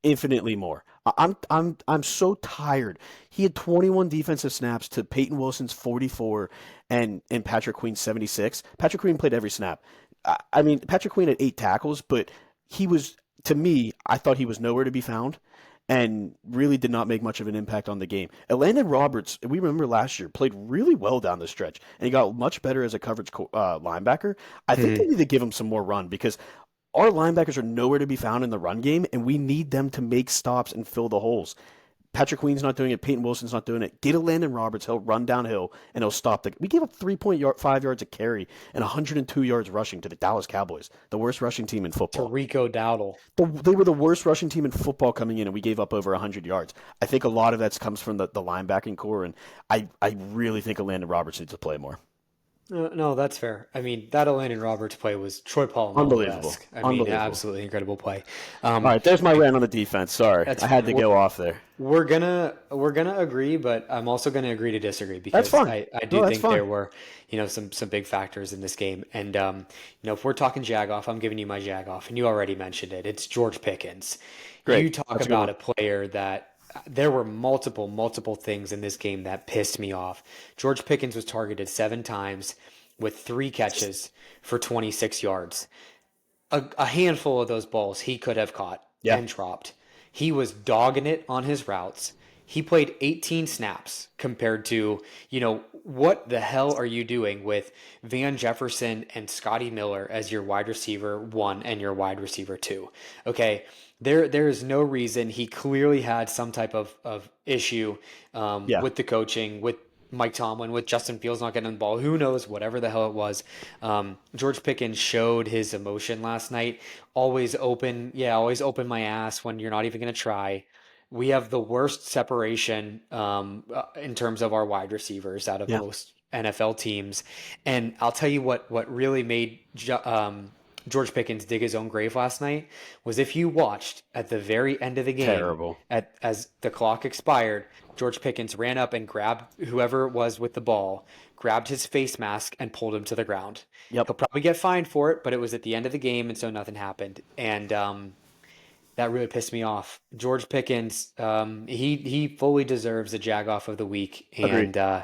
infinitely more. I'm so tired. He had 21 defensive snaps to Peyton Wilson's 44 and Patrick Queen's 76. Patrick Queen played every snap. I mean, Patrick Queen had 8 tackles, but he was, to me, I thought he was nowhere to be found and really did not make much of an impact on the game. Landon Roberts, we remember last year, played really well down the stretch, and he got much better as a coverage linebacker. I think they need to give him some more run because our linebackers are nowhere to be found in the run game, and we need them to make stops and fill the holes. Patrick Queen's not doing it. Peyton Wilson's not doing it. Get a Landon Roberts. He'll run downhill, and he'll stop. We gave up 3.5 yards a carry and 102 yards rushing to the Dallas Cowboys, the worst rushing team in football. Rico Dowdle. They were the worst rushing team in football coming in, and we gave up over 100 yards. I think a lot of that comes from the linebacking core, and I really think Landon Roberts needs to play more. No, that's fair. I mean, that Landon Roberts play was Troy Polamalu-esque. Unbelievable. I mean, absolutely incredible play. All right, there's my rant on the defense. Sorry, I had to go off there. We're gonna agree, but I'm also gonna agree to disagree because That's fine. I do think fine. there were some big factors in this game. And if we're talking jag-off, I'm giving you my jag-off, and you already mentioned it. It's George Pickens. Great. You talk about a player that. There were multiple things in this game that pissed me off. George Pickens was targeted 7 times. with 3 catches for 26 yards. A handful of those balls he could have caught Yeah, and dropped. He was dogging it on his routes. He played 18 snaps compared to, what the hell are you doing with Van Jefferson and Scotty Miller as your wide receiver one and your wide receiver two? Okay, there is no reason. He clearly had some type of issue yeah, with the coaching, with Mike Tomlin, with Justin Fields not getting the ball. Who knows? Whatever the hell it was. George Pickens showed his emotion last night. Always open, yeah, always open my ass when you're not even going to try. We have the worst separation in terms of our wide receivers out of yeah. most NFL teams. And I'll tell you what really made George Pickens dig his own grave last night was if you watched at the very end of the game, Terrible. as the clock expired, George Pickens ran up and grabbed whoever it was with the ball, grabbed his face mask, and pulled him to the ground. Yep. He'll probably get fined for it, but it was at the end of the game, and so nothing happened. And that really pissed me off. George Pickens, he fully deserves the Jag-off of the week, Agreed. and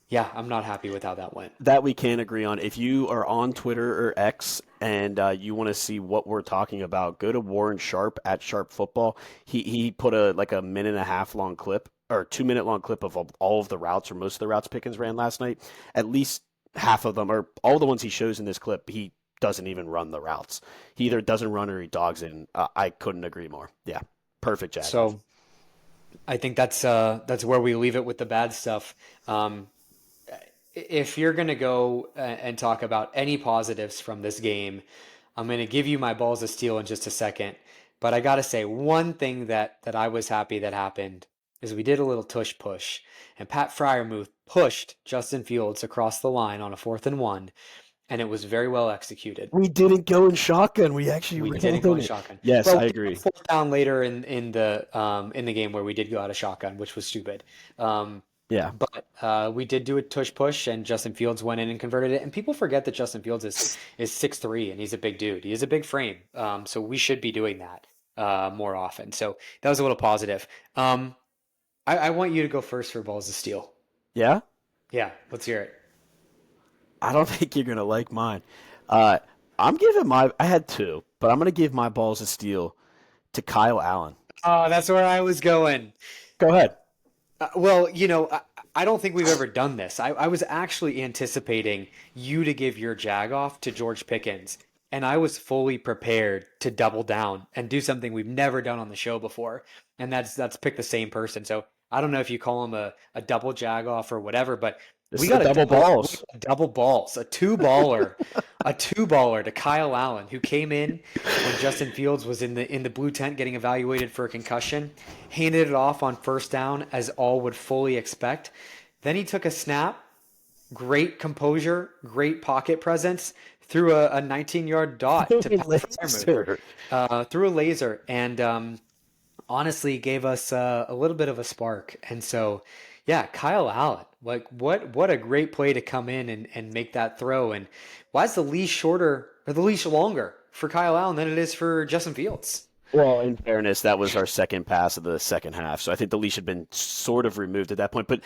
yeah, I'm not happy with how that went. That we can agree on. If you are on Twitter or X and you want to see what we're talking about, go to Warren Sharp at Sharp Football. He put a minute and a half long clip or 2 minute long clip of all of the routes or most of the routes Pickens ran last night. At least half of them or all the ones he shows in this clip, he doesn't even run the routes. He either doesn't run or he dogs in. I couldn't agree more. Yeah, perfect jag off. So I think that's where we leave it with the bad stuff. If you're going to go and talk about any positives from this game, I'm going to give you my balls of steel in just a second. But I got to say, one thing that I was happy that happened is we did a little tush push. And Pat Fryermuth pushed Justin Fields across the line on a 4th and 1, and it was very well executed. We didn't go in shotgun. We actually We ran didn't go in it. shotgun. Yes, Well, I we got a agree. fourth down later in the game where we did go out of shotgun, which was stupid. Um, Yeah. but we did do a tush push, and Justin Fields went in and converted it. And people forget that Justin Fields is 6'3", and he's a big dude. He is a big frame. So we should be doing that more often. So that was a little positive. I want you to go first for balls of steel. Yeah? Yeah, let's hear it. I don't think you're gonna like mine. Uh, I'm giving my. I had two, but I'm gonna give my balls of steel to Kyle Allen. Oh, that's where I was going. Go ahead. Well, I don't think we've ever done this. I was actually anticipating you to give your jag off to George Pickens, and I was fully prepared to double down and do something we've never done on the show before, and that's pick the same person. So I don't know if you call him a double jag off or whatever, but This we is the got a double we balls. got double balls, a two baller to Kyle Allen, who came in when Justin Fields was in the blue tent getting evaluated for a concussion, handed it off on first down as all would fully expect. Then he took a snap, great composure, great pocket presence, threw a 19-yard dot to Pat Freiermuth, Laser. threw a laser, and honestly gave us a little bit of a spark. And so, yeah, Kyle Allen, like what a great play to come in and make that throw. And why is the leash shorter or the leash longer for Kyle Allen than it is for Justin Fields? Well, in fairness, that was our second pass of the second half, so I think the leash had been sort of removed at that point. But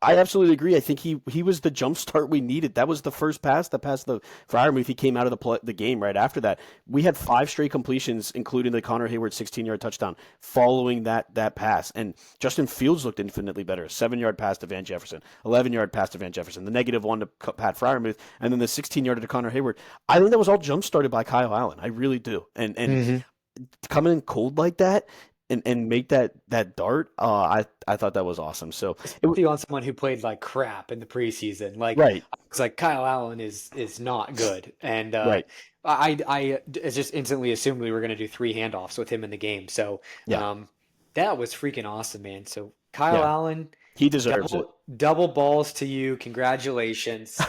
I absolutely agree. I think he was the jump start we needed. That was the first pass, the pass the Freiermuth. He came out of the game right after that. We had 5 straight completions, including the Connor Hayward 16-yard touchdown, following that pass. And Justin Fields looked infinitely better. 7-yard pass to Van Jefferson, 11-yard pass to Van Jefferson, the -1 to Pat Freiermuth, and then the 16-yard to Connor Hayward. I think that was all jump started by Kyle Allen. I really do. And coming in cold like that and make that dart, I thought that was awesome. So Especially on someone who played like crap in the preseason. Like right, it's like Kyle Allen is not good, and right, I just instantly assumed we were going to do 3 handoffs with him in the game. So yeah, that was freaking awesome, man. So Kyle yeah, Allen, he deserves it. double balls to you. Congratulations.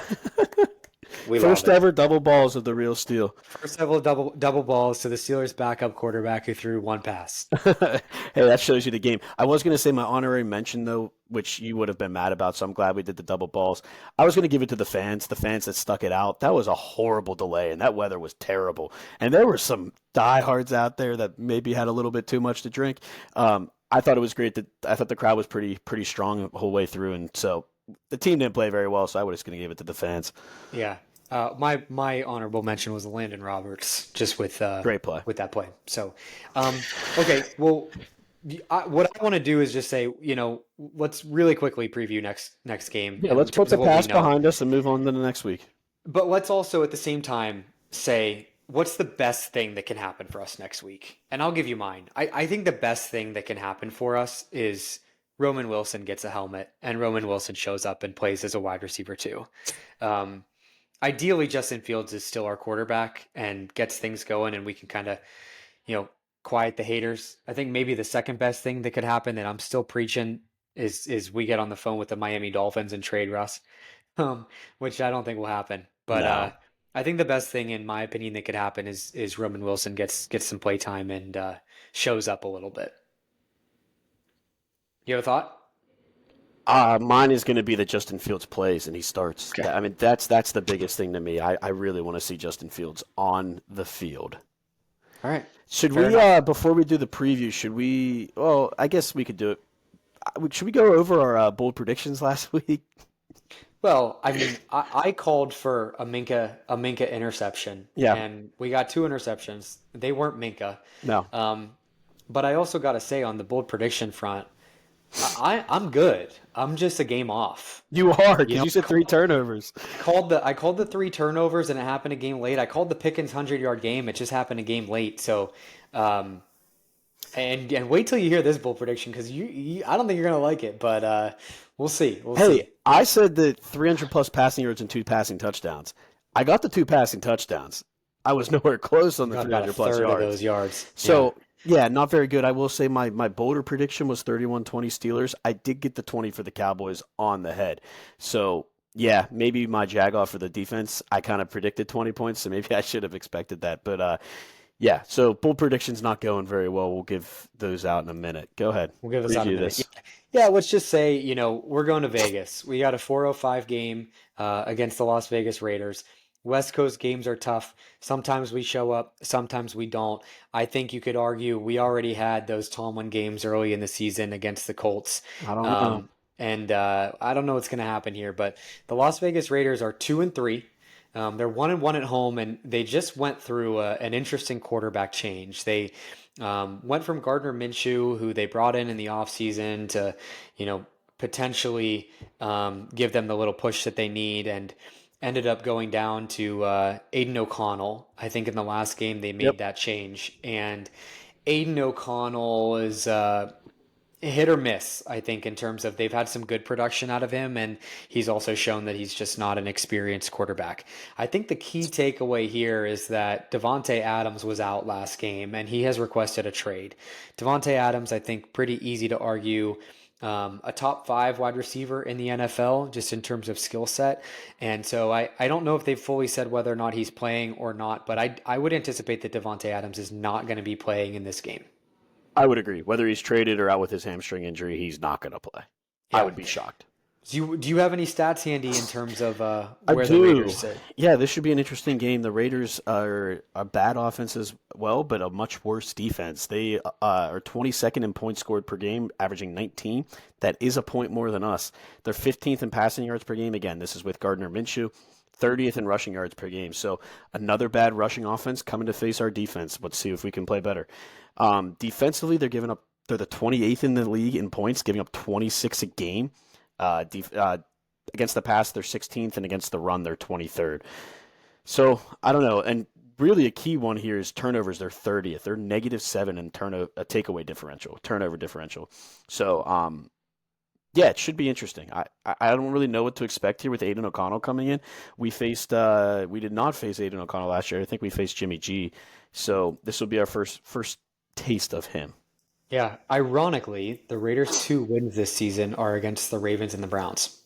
We love First it. ever double balls of the real steel. First ever double balls to the Steelers' backup quarterback who threw one pass. Hey, that shows you the game. I was going to say my honorary mention, though, which you would have been mad about, so I'm glad we did the double balls. I was going to give it to the fans that stuck it out. That was a horrible delay, and that weather was terrible. And there were some diehards out there that maybe had a little bit too much to drink. I thought it was great I thought the crowd was pretty strong the whole way through, and so the team didn't play very well, so I was just going to give it to the fans. Yeah. My honorable mention was Landon Roberts, just Great play. with that play. So, okay. Well, what I want to do is just say, let's really quickly preview next game Yeah, in let's put terms the of what we past know. behind us and move on to the next week. But let's also at the same time say what's the best thing that can happen for us next week? And I'll give you mine. I think the best thing that can happen for us is Roman Wilson gets a helmet and Roman Wilson shows up and plays as a wide receiver too. Um, Ideally, Justin Fields is still our quarterback and gets things going, and we can kind of, you know, quiet the haters. I think maybe the second best thing that could happen that I'm still preaching is we get on the phone with the Miami Dolphins and trade Russ, which I don't think will happen. But No. I think the best thing, in my opinion, that could happen is Roman Wilson gets some play time and shows up a little bit. You have a thought? Mine is going to be that Justin Fields plays and he starts. Okay. I mean, that's the biggest thing to me. I really want to see Justin Fields on the field. All right. Should Fair we, enough. before we do the preview, should we, well, I guess we could do it. Should we go over our bold predictions last week? Well, I mean, I called for a Minka interception, Yeah, and we got two interceptions. They weren't Minka. no. Um, but I also got to say on the bold prediction front, I'm good. I'm just a game off. You are, You because know, you said three turnovers. I called the three turnovers and it happened a game late. I called the Pickens 100-yard game. It just happened a game late. So, um, and wait till you hear this bold prediction because I don't think you're gonna like it, but we'll see. We'll see. Hey, I said that 300 plus passing yards and two passing touchdowns. I got the two passing touchdowns. I was nowhere close on the Got about a 300 plus third of yards. those yards. Yeah. So, yeah, not very good. I will say my bolder prediction was 31-20 Steelers. I did get the 20 for the Cowboys on the head. So, yeah, maybe my jag-off for the defense, I kind of predicted 20 points, so maybe I should have expected that. But, yeah, so bold predictions not going very well. We'll give those out in a minute. Go ahead. We'll give this out in a Preview minute. this. Yeah, let's just say, we're going to Vegas. We got a 4:05 game against the Las Vegas Raiders. West Coast games are tough. Sometimes we show up, sometimes we don't. I think you could argue we already had those Tomlin games early in the season against the Colts. I don't know. And I don't know what's going to happen here, but the Las Vegas Raiders are 2-3. They're 1-1 at home, and they just went through an interesting quarterback change. They went from Gardner Minshew, who they brought in the offseason to, potentially give them the little push that they need, and ended up going down to Aiden O'Connell. I think in the last game they Yep. made that change, and Aiden O'Connell is hit or miss, I think, in terms of they've had some good production out of him, and he's also shown that he's just not an experienced quarterback. I think the key takeaway here is that Devontae Adams was out last game, and he has requested a trade. Devontae Adams, I think, pretty easy to argue. A top five wide receiver in the NFL, just in terms of skill set. And so I don't know if they've fully said whether or not he's playing or not, but I would anticipate that Devontae Adams is not going to be playing in this game. I would agree. Whether he's traded or out with his hamstring injury, he's not going to play. I Yeah. would be shocked. Do you have any stats handy in terms of I where the do. Raiders sit? Yeah, this should be an interesting game. The Raiders are a bad offense as well, but a much worse defense. They are 22nd in points scored per game, averaging 19. That is a point more than us. They're 15th in passing yards per game. Again, this is with Gardner Minshew. 30th in rushing yards per game. So another bad rushing offense coming to face our defense. Let's see if we can play better. Defensively, they're the 28th in the league in points, giving up 26 a game. Against the pass, they're 16th, and against the run, they're 23rd. So I don't know. And really, a key one here is turnovers. They're 30th. They're -7 in takeaway differential, turnover differential. So yeah, it should be interesting. I don't really know what to expect here with Aiden O'Connell coming in. We did not face Aiden O'Connell last year. I think we faced Jimmy G. So this will be our first taste of him. Yeah, ironically, the Raiders' two wins this season are against the Ravens and the Browns.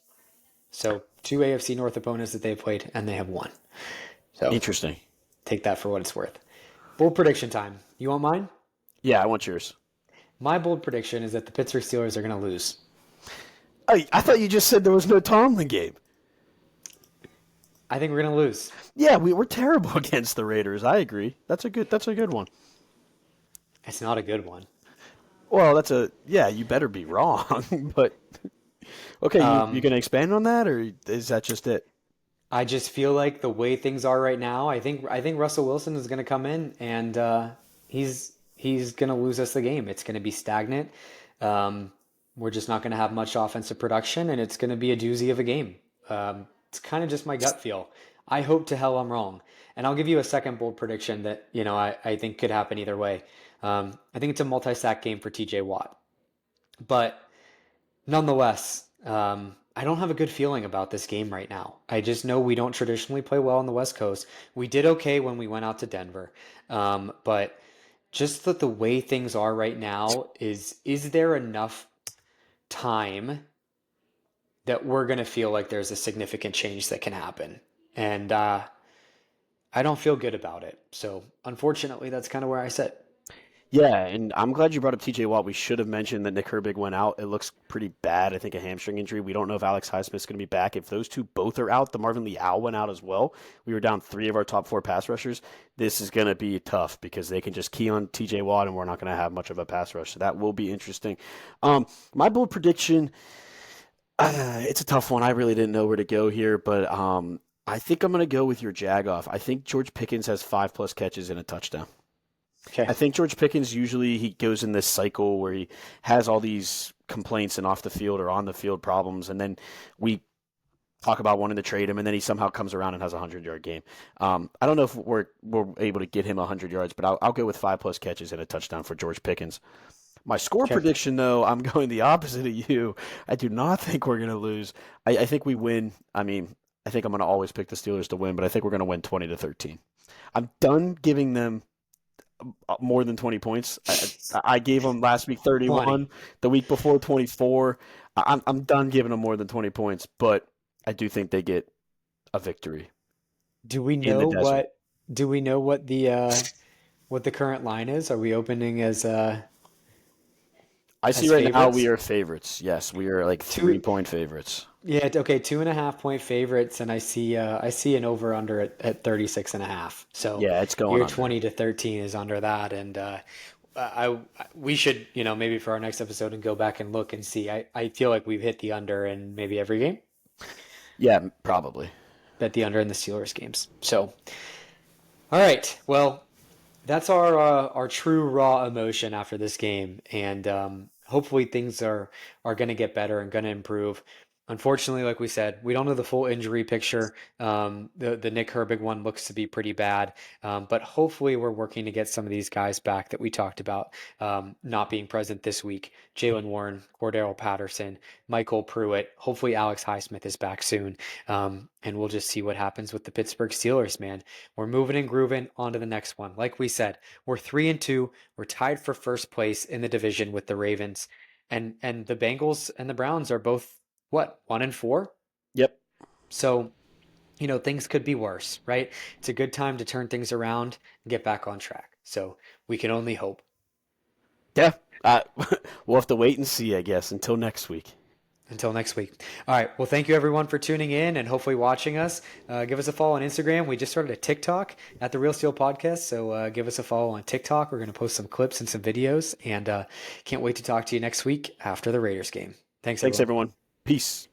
So two AFC North opponents that they've played, and they have won. So Interesting. take that for what it's worth. Bold prediction time. You want mine? Yeah, I want yours. My bold prediction is that the Pittsburgh Steelers are going to lose. I thought you just said there was no Tomlin game. I think we're going to lose. Yeah, we were terrible against the Raiders. I agree. That's a good one. It's not a good one. Well, you better be wrong, but Okay, you Um, gonna expand on that, or is that just it? I just feel like the way things are right now, I think Russell Wilson is going to come in and he's going to lose us the game. It's going to be stagnant. Um, we're just not going to have much offensive production, and it's going to be a doozy of a game. It's kind of just my gut feel. I hope to hell I'm wrong, and I'll give you a second bold prediction that I think could happen either way. I think it's a multi-sack game for T.J. Watt, but nonetheless, I don't have a good feeling about this game right now. I just know we don't traditionally play well on the West Coast. We did okay when we went out to Denver, but just that the way things are right now is there enough time that we're going to feel like there's a significant change that can happen? And I don't feel good about it. So unfortunately, that's kind of where I sit. Yeah, and I'm glad you brought up TJ Watt. We should have mentioned that Nick Herbig went out. It looks pretty bad. I think a hamstring injury. We don't know if Alex Highsmith's going to be back. If those two both are out, the Marvin Leal went out as well. We were down three of our top four pass rushers. This is going to be tough because they can just key on TJ Watt, and we're not going to have much of a pass rush. So that will be interesting. My bold prediction. It's a tough one. I really didn't know where to go here, but I think I'm going to go with your Jagoff. I think George Pickens has 5+ catches and a touchdown. Okay. I think George Pickens usually he goes in this cycle where he has all these complaints and off the field or on the field problems, and then we talk about wanting to trade him, and then he somehow comes around and has a 100-yard game. I don't know if we're able to get him 100 yards, but I'll go with 5+ catches and a touchdown for George Pickens. My score Okay. prediction, though, I'm going the opposite of you. I do not think we're going to lose. I think we win. I mean, I think I'm going to always pick the Steelers to win, but I think we're going to win 20-13. I'm done giving them more than 20 points. I gave them last week 20. 31, the week before 24. I'm done giving them more than 20 points, but I do think they get a victory Do we in the know desert. what the current line is? Are we opening I see as right now we favorites? are favorites. Yes, we are like three Two, point favorites. yeah, okay, 2.5 point favorites, and I see an over under at 36 and a half. So Yeah, it's going your under. 20 to 13 is under that, and I we should maybe for our next episode and go back and look and see. I feel like we've hit the under in maybe every game. Yeah, probably. Bet the under in the Steelers games. So all right, well, that's our true raw emotion after this game, and hopefully things are going to get better and going to improve. Unfortunately, like we said, we don't know the full injury picture. The Nick Herbig one looks to be pretty bad, but hopefully we're working to get some of these guys back that we talked about not being present this week. Jalen Warren, Cordero Patterson, Michael Pruitt. Hopefully Alex Highsmith is back soon, and we'll just see what happens with the Pittsburgh Steelers, man. We're moving and grooving on to the next one. Like we said, we're 3-2. We're tied for first place in the division with the Ravens, and the Bengals and the Browns are both what 1-4. Yep. So things could be worse, right? It's a good time to turn things around and get back on track. So we can only hope. Yeah. We'll have to wait and see, I guess, until next week. Until next week. All right. Well, thank you everyone for tuning in and hopefully watching us. Give us a follow on Instagram. We just started a TikTok at the Real Steel Podcast. So give us a follow on TikTok. We're going to post some clips and some videos. And can't wait to talk to you next week after the Raiders game. Thanks, Thanks, everyone. everyone. Peace.